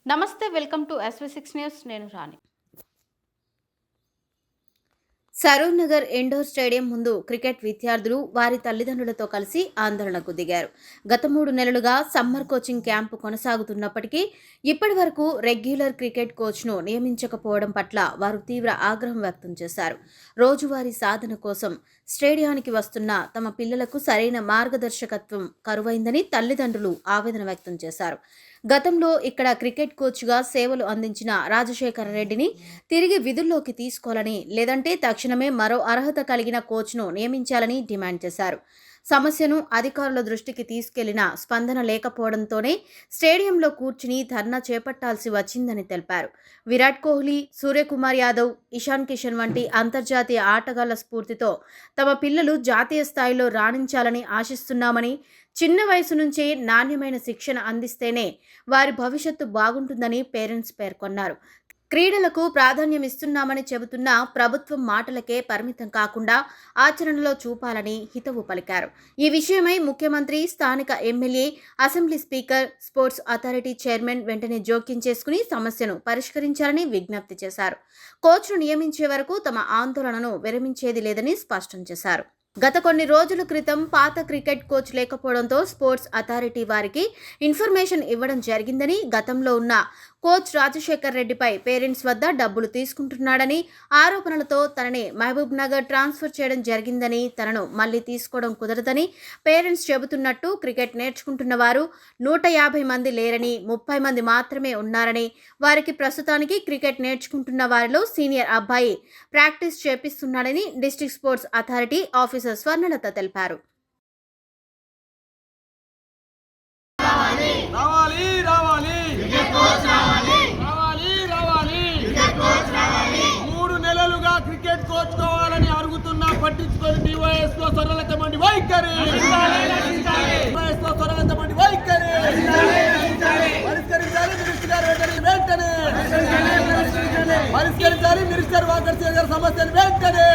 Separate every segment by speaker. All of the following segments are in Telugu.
Speaker 1: నమస్తే, వెల్కమ్ టు SV6 న్యూస్. నేను రాణి.
Speaker 2: సరూర్ నగర్ ఇండోర్ స్టేడియం ముందు క్రికెట్ విద్యార్థులు వారి తల్లిదండ్రులతో కలిసి ఆందోళనకు దిగారు. గత 3 నెలలుగా సమ్మర్ కోచింగ్ క్యాంపు కొనసాగుతున్నప్పటికీ ఇప్పటి వరకు రెగ్యులర్ క్రికెట్ కోచ్ను నియమించకపోవడం పట్ల వారు తీవ్ర ఆగ్రహం వ్యక్తం చేశారు. రోజువారీ సాధన కోసం స్టేడియానికి వస్తున్న తమ పిల్లలకు సరైన మార్గదర్శకత్వం కరువైందని తల్లిదండ్రులు ఆవేదన వ్యక్తం చేశారు. గతంలో ఇక్కడ క్రికెట్ కోచ్గా సేవలు అందించిన రాజశేఖర రెడ్డిని తిరిగి విధుల్లోకి తీసుకోవాలని, లేదంటే తక్షణమే మరో అర్హత కలిగిన కోచ్ను నియమించాలని డిమాండ్ చేశారు. సమస్యను అధికారుల దృష్టికి తీసుకెళ్లిన స్పందన లేకపోవడంతోనే స్టేడియంలో కూర్చుని ధర్నా చేపట్టాల్సి వచ్చిందని తెలిపారు. విరాట్ కోహ్లీ, సూర్యకుమార్ యాదవ్, ఇషాన్ కిషన్ వంటి అంతర్జాతీయ ఆటగాళ్ల స్ఫూర్తితో తమ పిల్లలు జాతీయ స్థాయిలో రాణించాలని ఆశిస్తున్నామని, చిన్న వయసు నుంచే నాణ్యమైన శిక్షణ అందిస్తేనే వారి భవిష్యత్తు బాగుంటుందని పేరెంట్స్ పేర్కొన్నారు. క్రీడలకు ప్రాధాన్యం ఇస్తున్నామని చెబుతున్న ప్రభుత్వం మాటలకే పరిమితం కాకుండా ఆచరణలో చూపాలని హితవు పలికారు. ఈ విషయమై ముఖ్యమంత్రి, స్థానిక MLA, assembly speaker, sports authority chairman వెంటనే జోక్యం చేసుకుని సమస్యను పరిష్కరించాలని విజ్ఞప్తి చేశారు. కోచ్ను నియమించే వరకు తమ ఆందోళనను విరమించేది లేదని స్పష్టం చేశారు. గత కొన్ని రోజుల క్రితం పాత క్రికెట్ కోచ్ లేకపోవడంతో స్పోర్ట్స్ అథారిటీ వారికి ఇన్ఫర్మేషన్ ఇవ్వడం జరిగిందని, గతంలో ఉన్న కోచ్ రాజశేఖర్ రెడ్డిపై పేరెంట్స్ వద్ద డబ్బులు తీసుకుంటున్నాడని ఆరోపణలతో తనని మహబూబ్ నగర్ ట్రాన్స్ఫర్ చేయడం జరిగిందని, తనను మళ్లీ తీసుకోవడం కుదరదని పేరెంట్స్ చెబుతున్నట్టు, క్రికెట్ నేర్చుకుంటున్న వారు 150 మంది లేరని, 30 మంది మాత్రమే ఉన్నారని, వారికి ప్రస్తుతానికి క్రికెట్ నేర్చుకుంటున్న వారిలో సీనియర్ అబ్బాయి ప్రాక్టీస్ చేపిస్తున్నాడని district sports authority officer Swarnalatha తెలిపారు.
Speaker 3: క్రికెట్ కోచ్ కావాలని అడుగుతున్నా పట్టించుకొని డివైఎస్లో సరళతమండి వైఖరి, సరళతమండి వైఖరి పరిష్కరించాలి. మినిస్టర్ గారు వెంటనే పరిష్కరించాలి. మినిస్టర్ వాకర్ గారి సమస్యను వెంటనే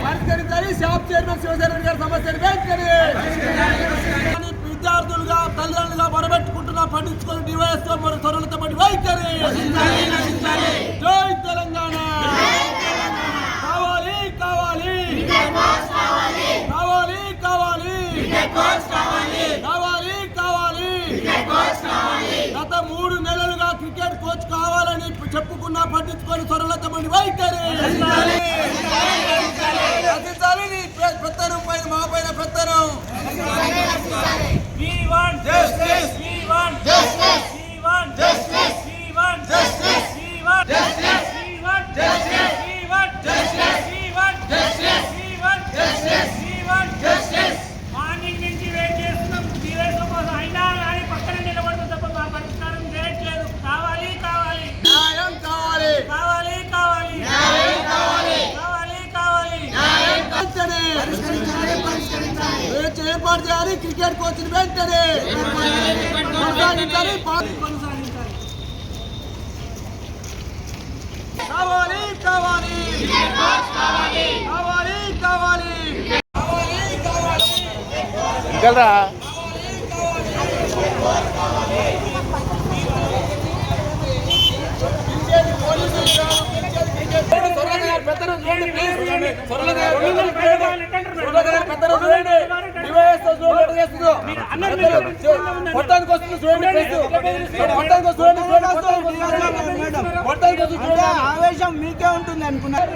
Speaker 3: పరిష్కరించాలి. షాప్ చైర్మన్ శివశరణ్ గారి సమస్యను వెంటనే విద్యార్థులుగా తల్లిదండ్రులుగా మొరబెట్టుకుంటున్నా పట్టించుకొని డివైఎస్లో సరళతమండి వైఖరి. జై తెలంగాణ. గత 3 నెలలుగా క్రికెట్ కోచ్ కావాలని చెప్పుకున్నా పట్టించుకొని సరళతమండి వైఖరి. పెత్తనం పైన మా పైన పెత్తనం. మార్నింగ్ నుంచి వెయిట్ చేస్తున్నాం డివైఎస్ కోసం, అయినా కానీ పక్కన నిలబడుతూ తప్ప మా పరిష్కారం చేయట్లేదు. కావాలి కావాలి న్యాయం, కావాలి కావాలి కావాలి న్యాయం, కావాలి కావాలి కావాలి న్యాయం. ఏర్పాటు చేయాలి. క్రికెట్ కోచ్ వెంటనే కొనసాగించాలి. కావాలి కావాలి కావాలి కావాలి
Speaker 4: గల్రా
Speaker 3: ఆవేశం మీకే ఉంటుంది అనుకున్నారు.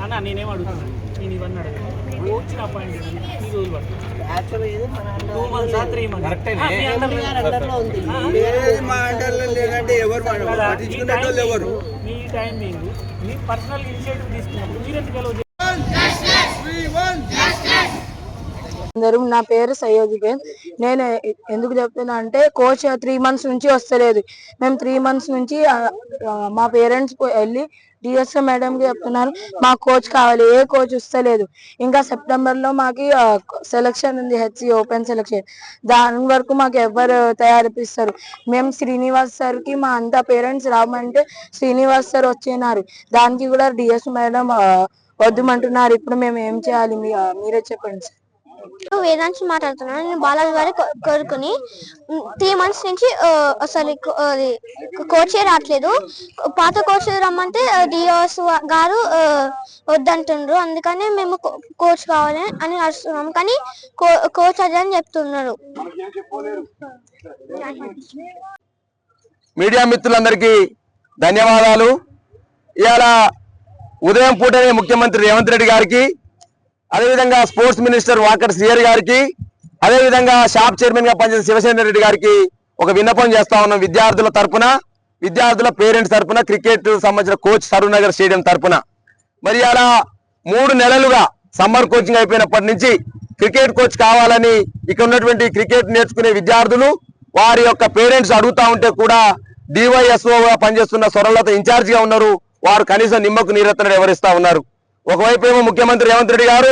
Speaker 3: అన్న నేనేం అడుగుతున్నాను, నేను ఇవన్నీ అడగను. కోచ్ని అపాయింట్ చేసి ఈ రోజులు పడుతుంది 2 months 3 months మీ టైమింగ్ మీ పర్సనల్ ఇనిషియేటివ్ తీసుకున్నప్పుడు మీరు ఎందుకు అలౌ
Speaker 4: అందరూ నా పేరు సయ్యోజిబేన్. నేను ఎందుకు చెప్తున్నా అంటే కోచ్ 3 months నుంచి వస్తలేదు. మేము 3 months నుంచి మా పేరెంట్స్ వెళ్ళి డిఎస్ఏ మేడంకి చెప్తున్నారు మా కోచ్ కావాలి, ఏ కోచ్ వస్తలేదు. ఇంకా సెప్టెంబర్లో మాకు సెలక్షన్ ఉంది, హెచ్సి ఓపెన్ సెలక్షన్. దాని వరకు మాకు ఎవరు తయారిపిస్తారు. మేము శ్రీనివాస్ సార్కి మా అంతా పేరెంట్స్ రామంటే శ్రీనివాస్ సార్ వచ్చినారు, దానికి కూడా డిఎస్ మేడం వద్దుమంటున్నారు. ఇప్పుడు మేము ఏం చేయాలి మీరే చెప్పండి సార్.
Speaker 5: వేదాంశ్ మాట్లాడుతున్నాను. నేను బాలాజీ వారి కోరుకుని 3 months నుంచి అసలు కోచే రావట్లేదు. పాత కోచ్ రమ్మంటే డిఓస్ గారు వద్దంటుండ్రు. అందుకని మేము కోచ్ కావాలి అని అడుస్తున్నాము, కానీ కోచ్ అదే అని చెప్తున్నారు.
Speaker 6: మీడియా మిత్రులందరికీ ధన్యవాదాలు. ఇవాళ ఉదయం పూటనే ముఖ్యమంత్రి రేవంత్ రెడ్డి గారికి, అదేవిధంగా స్పోర్ట్స్ మినిస్టర్ వాకర్ శ్రీహరి గారికి, అదేవిధంగా షాప్ చైర్మన్ గా పనిచేసే శివసేన రెడ్డి గారికి ఒక విన్నపం చేస్తా ఉన్నాం. విద్యార్థుల తరపున, విద్యార్థుల పేరెంట్స్ తరపున, క్రికెట్ సంబంధించిన కోచ్ సరూర్ నగర్ స్టేడియం తరపున మరి అలా 3 నెలలుగా సమ్మర్ కోచింగ్ అయిపోయినప్పటి నుంచి క్రికెట్ కోచ్ కావాలని ఇక్కడ ఉన్నటువంటి క్రికెట్ నేర్చుకునే విద్యార్థులు వారి యొక్క పేరెంట్స్ అడుగుతా ఉంటే కూడా డివైఎస్ఓగా పనిచేస్తున్న స్వరలత ఇన్ఛార్జ్ గా ఉన్నారు. వారు కనీసం నిమ్మకు నీరెత్తన వివరిస్తా ఉన్నారు. ఒకవైపు ఏమో ముఖ్యమంత్రి రేవంత్ రెడ్డి గారు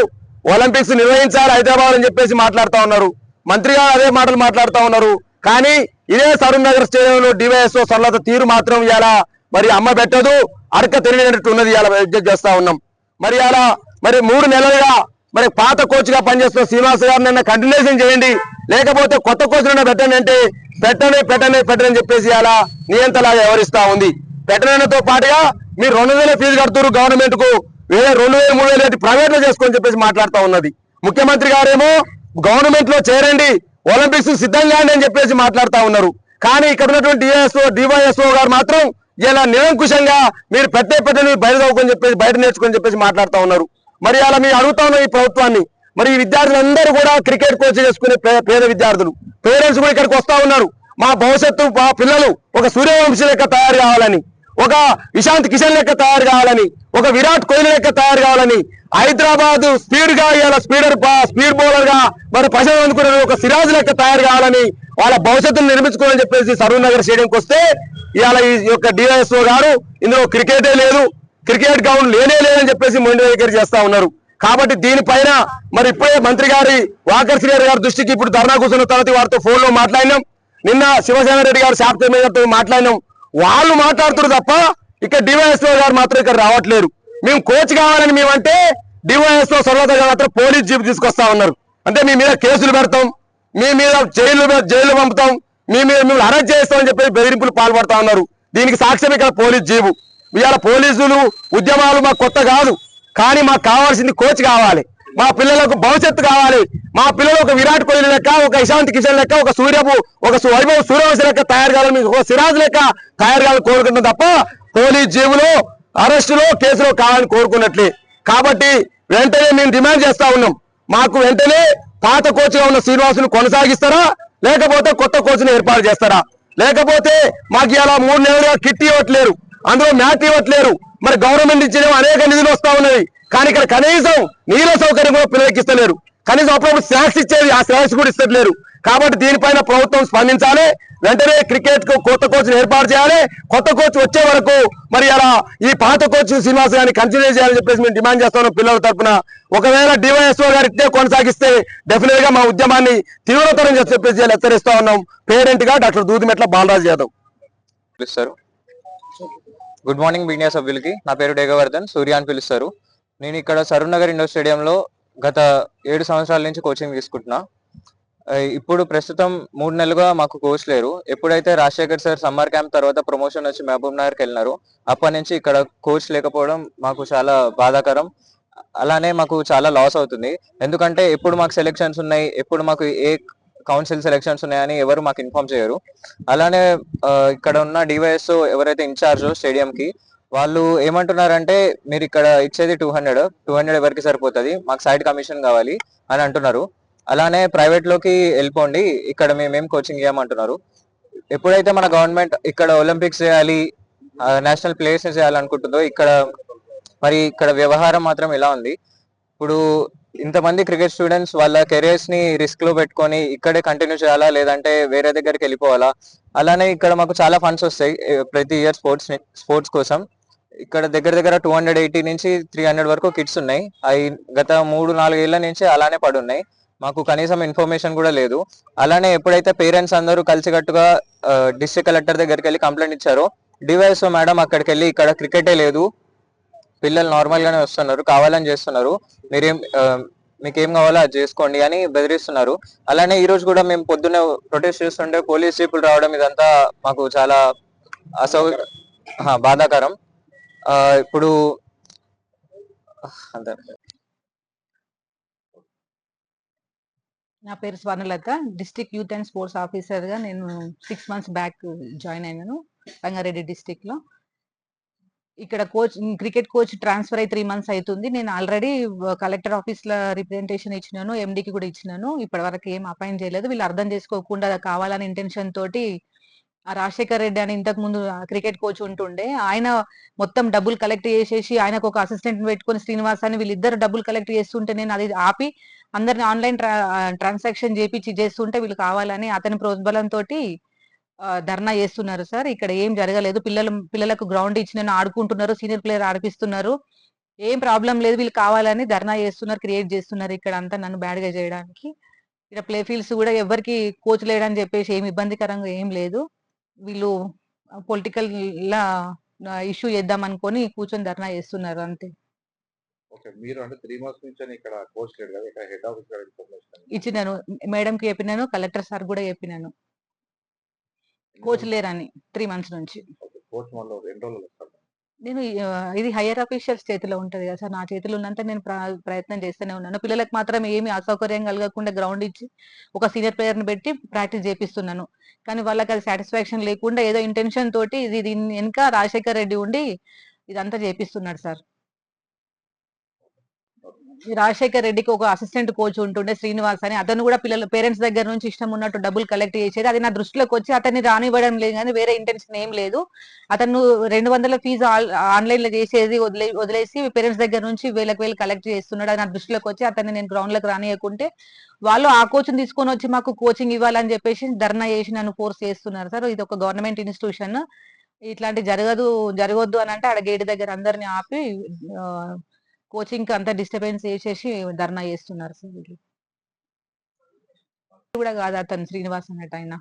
Speaker 6: ఒలింపిక్స్ నిర్వహించాలి హైదరాబాద్ అని చెప్పేసి మాట్లాడుతా ఉన్నారు, మంత్రి గారు అదే మాటలు మాట్లాడుతా ఉన్నారు. కానీ ఇదే సరూర్ నగర్ స్టేడియంలో డివైఎస్ఓ స్వర్లత తీరు మాత్రం ఇవాళ మరి అమ్మ పెట్టదు, అడక తెలియనట్టు ఉన్నది. ఇవాళ విజ్ఞప్తి చేస్తా ఉన్నాం. మరి అలా మరి 3 నెలలుగా మరి పాత కోచ్ గా పనిచేస్తున్న శ్రీనివాస్ గారిని కంటిన్యూషన్ చేయండి, లేకపోతే కొత్త కోచ్ పెట్టండి అంటే పెట్టని చెప్పేసి అలా నియంతలాగా వ్యవహరిస్తా ఉంది. పెట్టడంతో పాటుగా మీరు 2,000 ఫీజు కడుతున్నారు గవర్నమెంట్ కు, 2,000 3,000 ప్రైవేట్ లో చేసుకొని చెప్పేసి మాట్లాడుతూ ఉన్నది. ముఖ్యమంత్రి గారేమో గవర్నమెంట్ లో చేరండి, ఒలింపిక్స్ సిద్ధంగా అని చెప్పేసి మాట్లాడుతూ ఉన్నారు. కానీ ఇక్కడ ఉన్నటువంటి డివైఎస్ఓ గారు మాత్రం ఇలా నిరంకుశంగా మీరు పెట్టని బయట చదువుకొని చెప్పేసి బయట నేర్చుకొని చెప్పేసి మాట్లాడుతూ ఉన్నారు. మరి అలా మీరు అడుగుతా ఉన్నారు ఈ ప్రభుత్వాన్ని. మరి ఈ విద్యార్థులందరూ కూడా క్రికెట్ కోచ్ చేసుకునే పేద విద్యార్థులు, పేరెంట్స్ కూడా ఇక్కడికి వస్తా ఉన్నారు. మా భవిష్యత్తు మా పిల్లలు ఒక సూర్యవంశీ లెక్క తయారు కావాలని, ఒక ఇషాంత్ కిషన్ లెక్క తయారు కావాలని, ఒక విరాట్ కోహ్లీ లెక్క తయారు కావాలని, హైదరాబాద్ స్పీడ్ గా ఇవాళ స్పీడ్ బౌలర్ గా మరి ప్రజలు అనుకునే ఒక సిరాజ్ లెక్క తయారు కావాలని, వాళ్ళ భవిష్యత్తును నిర్మించుకోవాలని చెప్పేసి సరూర్ నగర్ స్టేడియంకి వస్తే ఇవాళ ఈ యొక్క డివైఎస్ఓ గారు ఇందులో క్రికెటే లేదు, క్రికెట్ గ్రౌండ్ లేదని చెప్పేసి మొండి వైఖరి చేస్తా ఉన్నారు. కాబట్టి దీనిపైన మరి ఇప్పుడే మంత్రి గారి వాకర్ శ్రీహరి గారి దృష్టికి ఇప్పుడు ధర్నా కూర్చున్న తర్వాత వారితో ఫోన్ లో మాట్లాడినాం. నిన్న శివసేన రెడ్డి గారు షాప్ చైర్మన్ గారితో మాట్లాడినాం. వాళ్ళు మాట్లాడుతున్నారు తప్ప ఇక్కడ డివైఎస్ఓ గారు మాత్రం ఇక్కడ రావట్లేరు. మేము కోచ్ కావాలని మేమంటే డివైఎస్ఓ స్వర్లత గారు మాత్రం పోలీస్ జీప్ తీసుకొస్తా ఉన్నారు. అంటే మీ మీద కేసులు పెడతాం, మీ మీద జైలు పంపుతాం, మిమ్మల్ని అరెస్ట్ చేస్తామని చెప్పి బెదిరింపులు పాల్పడతా ఉన్నారు. దీనికి సాక్ష్యం ఇక్కడ పోలీస్ జీబు. ఇవాళ పోలీసులు ఉద్యమాలు మాకు కొత్త కాదు, కానీ మాకు కావాల్సింది కోచ్ కావాలి, మా పిల్లలకు భవిష్యత్తు కావాలి. మా పిల్లలు ఒక విరాట్ కోహ్లీ లెక్క, ఒక ఇషాంత్ కిషన్ లెక్క, ఒక వైభవ్ సూర్యవంశీ లెక్క తయారు కావాలని, ఒక సిరాజ్ లెక్క తయారు కావాలని కోరుకుంటున్నాం తప్ప పోలీస్ జీబులో అరెస్టులో కేసులో కావాలని కోరుకున్నట్లే. కాబట్టి వెంటనే మేము డిమాండ్ చేస్తా ఉన్నాం, మాకు వెంటనే పాత కోచ్ గా ఉన్న శ్రీనివాసును కొనసాగిస్తారా, లేకపోతే కొత్త కోచ్ను ఏర్పాటు చేస్తారా? లేకపోతే మాకు ఇలా 3 నెలలుగా కిట్ ఇవ్వట్లేరు, అందులో మ్యాట్ ఇవ్వట్లేరు. మరి గవర్నమెంట్ ఇచ్చిన అనేక నిధులు వస్తా ఉన్నవి, కానీ ఇక్కడ కనీసం నీళ్ళ సౌకర్యం కూడా పిల్లలకి ఇస్తలేరు. కనీసం అప్పుడప్పుడు స్నాక్స్ ఇచ్చేది, ఆ స్నాక్స్ కూడా ఇస్తలేరు. కాబట్టి దీనిపైన ప్రభుత్వం స్పందించాలి, వెంటనే క్రికెట్ కు కొత్త కోచ్ ఏర్పాటు చేయాలి. కొత్త కోచ్ వచ్చే వరకు మరి అలా ఈ పాత కోచ్ శ్రీనివాస్ గారిని కంటిన్యూ చేయాలని చెప్పేసి మేము డిమాండ్ చేస్తున్నాం పిల్లల తరఫున. ఒకవేళ డివైఎస్ఓ గారు ఇట్టే కొనసాగిస్తే డెఫినెట్ గా మా ఉద్యమాన్ని తీవ్రతరం చెప్పేసి హెచ్చరిస్తా ఉన్నాం. పేరెంట్ గా డాక్టర్ దూదిమెట్ల బాలరాజ్ యాదవ్.
Speaker 7: పిలుస్తారు. గుడ్ మార్నింగ్ మీడియా సభ్యులకి. నా పేరు డేగవర్ధన్, సూర్య అని పిలుస్తారు. నేను ఇక్కడ సరూర్ నగర్ ఇండోర్ స్టేడియంలో గత 7 సంవత్సరాల నుంచి కోచింగ్ తీసుకుంటున్నా. ఇప్పుడు ప్రస్తుతం 3 నెలలుగా మాకు కోచ్ లేరు. ఎప్పుడైతే రాజశేఖర్ సార్ సమ్మర్ క్యాంప్ తర్వాత ప్రమోషన్ వచ్చి మహబూబ్ నగర్కి వెళ్ళినారు, అప్పటి నుంచి ఇక్కడ కోచ్ లేకపోవడం మాకు చాలా బాధాకరం. అలానే మాకు చాలా లాస్ అవుతుంది. ఎందుకంటే ఎప్పుడు మాకు సెలెక్షన్స్ ఉన్నాయి, ఎప్పుడు మాకు ఏ కౌన్సిల్ సెలెక్షన్స్ ఉన్నాయని ఎవరు మాకు ఇన్ఫార్మ్ చేయరు. అలానే ఇక్కడ ఉన్న డివైఎస్ఓ ఎవరైతే ఇన్ఛార్జ్ స్టేడియం కి వాళ్ళు ఏమంటున్నారంటే మీరు ఇక్కడ ఇచ్చేది 200 ఎవరికి సరిపోతుంది, మాకు సైడ్ కమిషన్ కావాలి అని అంటున్నారు. అలానే ప్రైవేట్ లోకి వెళ్ళిపోండి, ఇక్కడ మేమేం కోచింగ్ ఇవ్వమంటున్నారు. ఎప్పుడైతే మన గవర్నమెంట్ ఇక్కడ ఒలింపిక్స్ చేయాలి, నేషనల్ ప్లేయర్స్ చేయాలనుకుంటుందో ఇక్కడ వ్యవహారం మాత్రం ఎలా ఉంది. ఇప్పుడు ఇంతమంది క్రికెట్ స్టూడెంట్స్ వాళ్ళ కెరియర్స్ ని రిస్క్ లో పెట్టుకొని ఇక్కడే కంటిన్యూ చేయాలా, లేదంటే వేరే దగ్గరికి వెళ్ళిపోవాలా. అలానే ఇక్కడ మాకు చాలా ఫండ్స్ వస్తాయి ప్రతి ఇయర్ స్పోర్ట్స్ కోసం. ఇక్కడ దగ్గర దగ్గర 280 నుంచి 300 వరకు కిట్స్ ఉన్నాయి. అవి గత 3-4 ఏళ్ల నుంచి అలానే పడున్నాయి. మాకు కనీసం ఇన్ఫర్మేషన్ కూడా లేదు. అలానే ఎప్పుడైతే పేరెంట్స్ అందరూ కలిసికట్టుగా డిస్ట్రిక్ట్ కలెక్టర్ దగ్గరికి వెళ్ళి కంప్లైంట్ ఇచ్చారో, డివైఎస్ఓ మేడం అక్కడికి వెళ్ళి ఇక్కడ క్రికెటే లేదు, పిల్లలు నార్మల్ గానే వస్తున్నారు, కావాలని చేస్తున్నారు, మీకేం కావాలో అది చేసుకోండి అని బెదిరిస్తున్నారు. అలానే ఈ రోజు కూడా మేము పొద్దున్నే ప్రొటెస్ట్ చేస్తుంటే పోలీస్ జీపులు రావడం, ఇదంతా మాకు చాలా బాధాకరం. ఇప్పుడు అంతే.
Speaker 8: నా పేరు Swarnalatha, district youth and sports officer గా నేను 6 months బ్యాక్ జాయిన్ అయినాను రంగారెడ్డి డిస్ట్రిక్ట్ లో. ఇక్కడ క్రికెట్ కోచ్ ట్రాన్స్ఫర్ అయి 3 months అవుతుంది. నేను ఆల్రెడీ కలెక్టర్ ఆఫీస్ లో రిప్రజెంటేషన్ ఇచ్చినాను, ఎండికి కూడా ఇచ్చినాను. ఇప్పటి వరకు ఏం అపాయింట్ చేయలేదు. వీళ్ళు అర్థం చేసుకోకుండా కావాలని ఇంటెన్షన్ తోటి ఆ రాజశేఖర్ రెడ్డి అని ఇంతకు ముందు క్రికెట్ కోచ్ ఉంటుండే, ఆయన మొత్తం డబ్బులు కలెక్ట్ చేసేసి ఆయనకు ఒక అసిస్టెంట్ పెట్టుకుని శ్రీనివాస్ అని వీళ్ళిద్దరు డబ్బులు కలెక్ట్ చేస్తుంటే నేను అది ఆపి అందరిని ఆన్లైన్ ట్రాన్సాక్షన్ చేస్తుంటే వీళ్ళు కావాలని అతని ప్రోద్బలంతో ధర్నా చేస్తున్నారు సార్. ఇక్కడ ఏం జరగలేదు. పిల్లలకు గ్రౌండ్ ఇచ్చి ఆడుకుంటున్నారు, సీనియర్ ప్లేయర్ ఆడిపిస్తున్నారు, ఏం ప్రాబ్లం లేదు. వీళ్ళు కావాలని ధర్నా చేస్తున్నారు, క్రియేట్ చేస్తున్నారు ఇక్కడ అంతా నన్ను బ్యాడ్ గా చేయడానికి. ఇక్కడ ప్లే ఫీల్డ్స్ కూడా ఎవరికి కోచ్ లేడని చెప్పేసి ఏమి ఇబ్బందికరంగా ఏం లేదు. వీళ్ళు పొలిటికల్ లా ఇష్యూ చేద్దాం అనుకొని కూర్చొని ధర్నా చేస్తున్నారు అంతే.
Speaker 9: మీరు అంటే 3 months నుంచి ఇక్కడ కోచ్ లేడు కదా, ఇక్కడ హెడ్ ఆఫీస్ గారు ఇన్ఫర్మేషన్
Speaker 8: ఇచ్చినాను, మేడం కి చెప్పినాను, కలెక్టర్ సార్ కూడా చెప్పినాను కోచ్ లేరని 3 months నుంచి.
Speaker 9: కోచ్ మళ్ళీ 2 రోజులు వస్తారు.
Speaker 8: నేను ఇది హైయర్ అఫీషియల్స్ చేతిలో ఉంటది కదా సార్, నా చేతిలో ఉన్నంత నేను ప్రయత్నం చేస్తూనే ఉన్నాను. పిల్లలకు మాత్రం ఏమి అసౌకర్యం కలగకుండా గ్రౌండ్ ఇచ్చి ఒక సీనియర్ ప్లేయర్ ని పెట్టి ప్రాక్టీస్ చేపిస్తున్నాను. కానీ వాళ్ళకి అది సాటిస్ఫాక్షన్ లేకుండా ఏదో ఇంటెన్షన్ తోటి దీని వెనుక రాజశేఖర్ రెడ్డి ఉండి ఇదంతా చేపిస్తున్నాడు సార్. రాజశేఖర్ రెడ్డికి ఒక అసిస్టెంట్ కోచ్ ఉంటుండే శ్రీనివాస్ అని, అతను కూడా పిల్లల పేరెంట్స్ దగ్గర నుంచి ఇష్టం ఉన్నట్టు డబ్బులు కలెక్ట్ చేసేది. అది నా దృష్టిలోకి వచ్చి అతన్ని రానివ్వడం లేదు, కానీ వేరే ఇంటెన్షన్ ఏం లేదు. అతను 200 ఫీజు ఆన్లైన్ లో చేసేది వదిలేసి పేరెంట్స్ దగ్గర నుంచి వేలకు కలెక్ట్ చేస్తున్నాడు. అది నా దృష్టిలోకి వచ్చి అతన్ని నేను గ్రౌండ్ లకు రానియకుంటే వాళ్ళు ఆ కోచ్ తీసుకొని వచ్చి మాకు కోచింగ్ ఇవ్వాలని చెప్పేసి ధర్నా చేసి నన్ను ఫోర్స్ చేస్తున్నారు సార్. ఇది ఒక గవర్నమెంట్ ఇన్స్టిట్యూషన్, ఇట్లాంటి జరగొద్దు అని అంటే ఆడ గేట్ దగ్గర అందరిని ఆపి కోచింగ్ కి అంతా డిస్టర్బెన్స్ చేసేసి ధర్నా చేస్తున్నారు సార్. వీళ్ళు కూడా కాదు అతను శ్రీనివాస్ అన్నట్టు ఆయన.